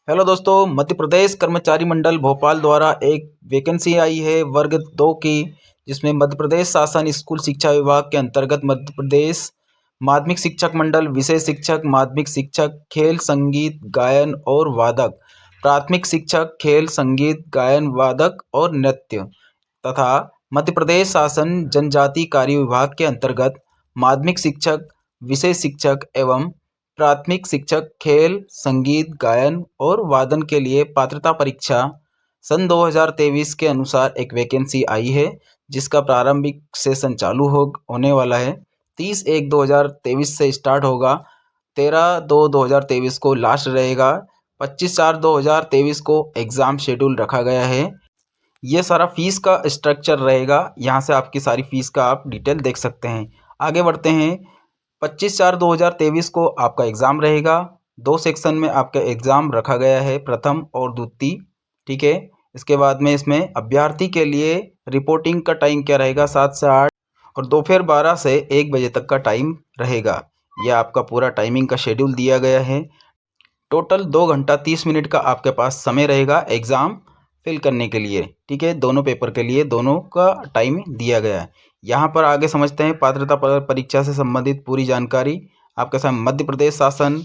Hello दोस्तों, मध्य प्रदेश कर्मचारी मंडल भोपाल द्वारा एक वैकेंसी आई है वर्ग 2 की, जिसमें मध्य प्रदेश शासन स्कूल शिक्षा विभाग के अंतर्गत मध्य प्रदेश माध्यमिक शिक्षक मंडल, विषय शिक्षक, माध्यमिक शिक्षक, खेल संगीत गायन और वादक, प्राथमिक शिक्षक, खेल संगीत गायन वादक और नृत्य तथा मध्य प्रदेश शासन जनजाति कार्य विभाग के अंतर्गत माध्यमिक शिक्षक, विषय शिक्षक एवं प्राथमिक शिक्षक खेल संगीत गायन और वादन के लिए पात्रता परीक्षा सन 2023 के अनुसार एक वैकेंसी आई है, जिसका प्रारंभिक सेशन चालू होने वाला है। 30/1/2023 से स्टार्ट होगा, 13/2/2023 को लास्ट रहेगा, 25/4/2023 को एग्ज़ाम शेड्यूल रखा गया है। ये सारा फीस का स्ट्रक्चर रहेगा, यहाँ से आपकी सारी फीस का आप डिटेल देख सकते हैं। आगे बढ़ते हैं। 25/4/2023 को आपका एग्ज़ाम रहेगा। 2 सेक्शन में आपका एग्ज़ाम रखा गया है, प्रथम और द्वितीय, ठीक है। इसके बाद में इसमें अभ्यर्थी के लिए रिपोर्टिंग का टाइम क्या रहेगा, 7 से 8 और दोपहर 12 से 1 बजे तक का टाइम रहेगा। यह आपका पूरा टाइमिंग का शेड्यूल दिया गया है। टोटल 2 घंटा 30 मिनट का आपके पास समय रहेगा एग्ज़ाम फिल करने के लिए, ठीक है। दोनों पेपर के लिए दोनों का टाइम दिया गया है। यहाँ पर आगे समझते हैं पात्रता परीक्षा से संबंधित पूरी जानकारी आपके सामने। मध्य प्रदेश शासन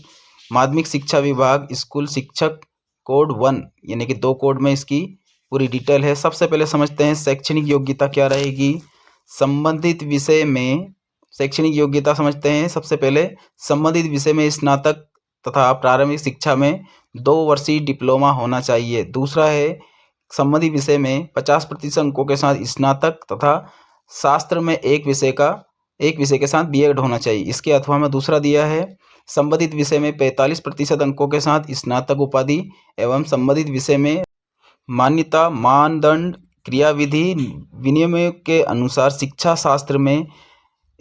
माध्यमिक शिक्षा विभाग स्कूल शिक्षक कोड 1 यानी कि 2 कोड में इसकी पूरी डिटेल है। सबसे पहले समझते हैं शैक्षणिक योग्यता क्या रहेगी। संबंधित विषय में शैक्षणिक योग्यता समझते हैं। सबसे पहले संबंधित विषय में स्नातक तथा प्रारंभिक शिक्षा में 2 वर्षीय डिप्लोमा होना चाहिए। दूसरा है संबंधित विषय में 50% अंकों के साथ स्नातक तथा शास्त्र में एक विषय के साथ बीएड होना चाहिए। इसके अथवा में दूसरा दिया है संबंधित विषय में 45% अंकों के साथ स्नातक उपाधि एवं संबंधित विषय में मान्यता मानदंड क्रियाविधि विनियमों के अनुसार शिक्षा शास्त्र में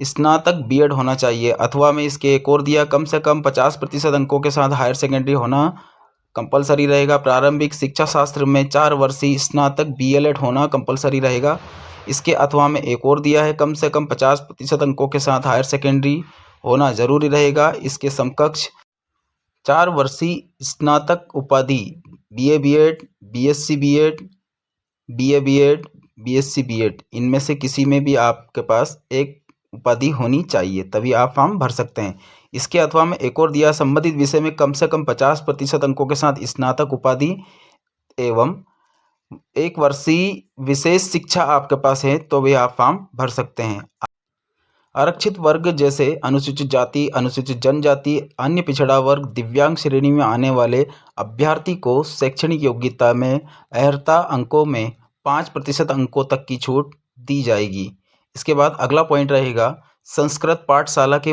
स्नातक बीएड होना चाहिए। अथवा में इसके एक और दिया कम से कम 50% अंकों के साथ हायर सेकेंडरी होना कंपलसरी रहेगा। प्रारंभिक शिक्षा शास्त्र में 4 वर्षीय स्नातक बीएलएड होना कंपलसरी रहेगा। इसके अथवा में एक और दिया है कम से कम 50% अंकों के साथ हायर सेकेंडरी होना जरूरी रहेगा। इसके समकक्ष 4 वर्षीय स्नातक उपाधि BA BEd, BSc BEd, BA BEd, BSc BEd, इनमें से किसी में भी आपके पास एक उपाधि होनी चाहिए, तभी आप फॉर्म भर सकते हैं। इसके अथवा में एक और दिया संबंधित विषय में कम से कम 50% अंकों के साथ स्नातक उपाधि एवं 1 वर्षीय विशेष शिक्षा आपके पास है तो भी आप फॉर्म भर सकते हैं। आरक्षित वर्ग जैसे अनुसूचित जाति, अनुसूचित जनजाति, अन्य पिछड़ा वर्ग, दिव्यांग श्रेणी में आने वाले अभ्यर्थी को शैक्षणिक योग्यता में अर्हता अंकों में 5% अंकों तक की छूट दी जाएगी। इसके बाद अगला पॉइंट रहेगा संस्कृत पाठशाला के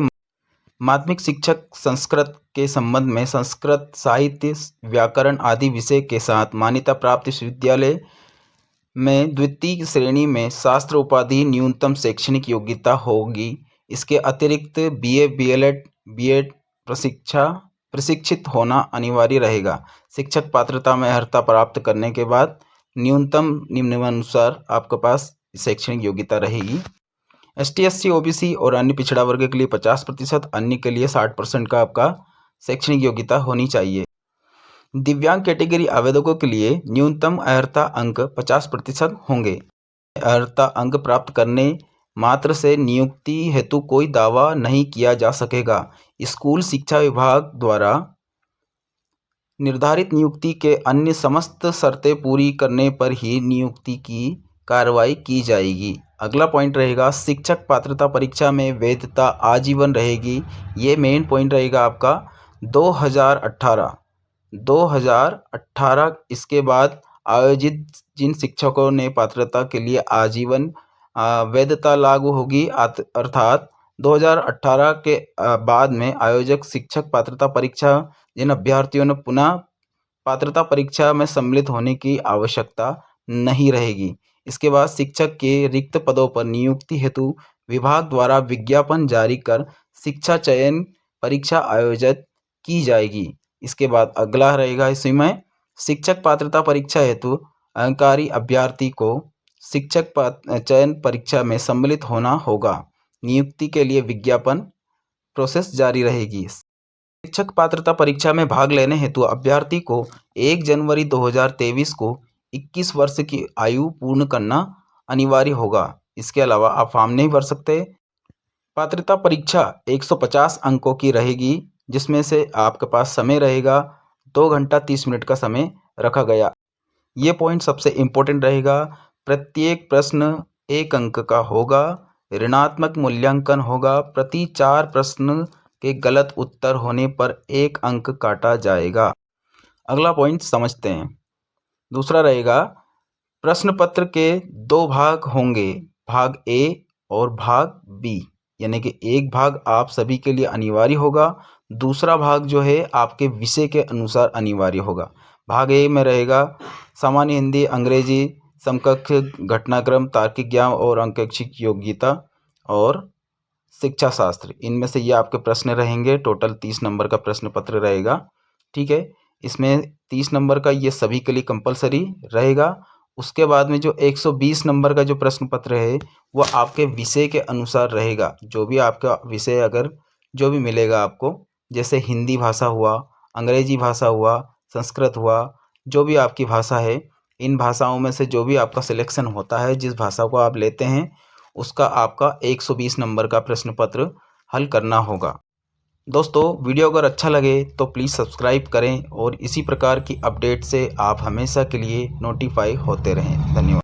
माध्यमिक शिक्षक संस्कृत के संबंध में संस्कृत साहित्य, व्याकरण आदि विषय के साथ मान्यता प्राप्त विश्वविद्यालय में द्वितीय श्रेणी में शास्त्र उपाधि न्यूनतम शैक्षणिक योग्यता होगी। इसके अतिरिक्त बीए, बीएलएड, बीएड प्रशिक्षित होना अनिवार्य रहेगा। शिक्षक पात्रता में अर्हता प्राप्त करने के बाद न्यूनतम निम्नानुसार आपके पास शैक्षणिक योग्यता रहेगी। एसटी, एससी, ओबीसी और अन्य पिछड़ा वर्ग के लिए 50%, अन्य के लिए 60% का आपका शैक्षणिक योग्यता होनी चाहिए। दिव्यांग कैटेगरी आवेदकों के लिए न्यूनतम अर्हता अंक 50% होंगे। अर्हता अंक प्राप्त करने मात्र से नियुक्ति हेतु कोई दावा नहीं किया जा सकेगा। स्कूल शिक्षा विभाग द्वारा निर्धारित नियुक्ति के अन्य समस्त शर्तें पूरी करने पर ही नियुक्ति की कार्रवाई की जाएगी। अगला पॉइंट रहेगा शिक्षक पात्रता परीक्षा में वैधता आजीवन रहेगी। ये मेन पॉइंट रहेगा आपका 2018। इसके बाद आयोजित जिन शिक्षकों ने पात्रता के लिए आजीवन वैधता लागू होगी, अर्थात 2018 के बाद में आयोजक शिक्षक पात्रता परीक्षा जिन अभ्यर्थियों ने पुनः पात्रता परीक्षा में सम्मिलित होने की आवश्यकता नहीं रहेगी। इसके बाद शिक्षक के रिक्त पदों पर नियुक्ति हेतु विभाग द्वारा विज्ञापन जारी कर शिक्षा चयन परीक्षा आयोजित की जाएगी। इसके बाद अगला रहेगा इसी में शिक्षक पात्रता परीक्षा हेतु अंगकारी अभ्यर्थी को शिक्षक चयन परीक्षा में सम्मिलित होना होगा। नियुक्ति के लिए विज्ञापन प्रोसेस जारी रहेगी। शिक्षक पात्रता परीक्षा में भाग लेने हेतु अभ्यर्थी को 1 जनवरी 2023 को 21 वर्ष की आयु पूर्ण करना अनिवार्य होगा। इसके अलावा आप फॉर्म नहीं भर सकते। पात्रता परीक्षा 150 अंकों की रहेगी, जिसमें से आपके पास समय रहेगा 2 घंटा 30 मिनट का समय रखा गया। ये पॉइंट सबसे इम्पोर्टेंट रहेगा। प्रत्येक प्रश्न 1 अंक का होगा। ऋणात्मक मूल्यांकन होगा। प्रति 4 प्रश्न के गलत उत्तर होने पर 1 अंक काटा जाएगा। अगला पॉइंट समझते हैं। दूसरा रहेगा, प्रश्न पत्र के 2 भाग होंगे, भाग ए और भाग बी। यानी कि एक भाग आप सभी के लिए अनिवार्य होगा, दूसरा भाग जो है आपके विषय के अनुसार अनिवार्य होगा। भाग ए में रहेगा सामान्य हिंदी, अंग्रेजी, समकक्ष घटनाक्रम, तार्किक ज्ञान और अंकेक्षिक योग्यता और शिक्षा शास्त्र। इनमें से ये आपके प्रश्न रहेंगे। टोटल 30 नंबर का प्रश्न पत्र रहेगा। ठीक है, इसमें 30 नंबर का ये सभी के लिए कंपलसरी रहेगा। उसके बाद में जो 120 नंबर का जो प्रश्न पत्र है वो आपके विषय के अनुसार रहेगा। जो भी आपका विषय अगर जो भी मिलेगा आपको, जैसे हिंदी भाषा हुआ, अंग्रेजी भाषा हुआ, संस्कृत हुआ, जो भी आपकी भाषा है, इन भाषाओं में से जो भी आपका सिलेक्शन होता है, जिस भाषा को आप लेते हैं, उसका आपका 120 नंबर का प्रश्न पत्र हल करना होगा। दोस्तों, वीडियो अगर अच्छा लगे तो प्लीज़ सब्सक्राइब करें और इसी प्रकार की अपडेट से आप हमेशा के लिए नोटिफाई होते रहें। धन्यवाद।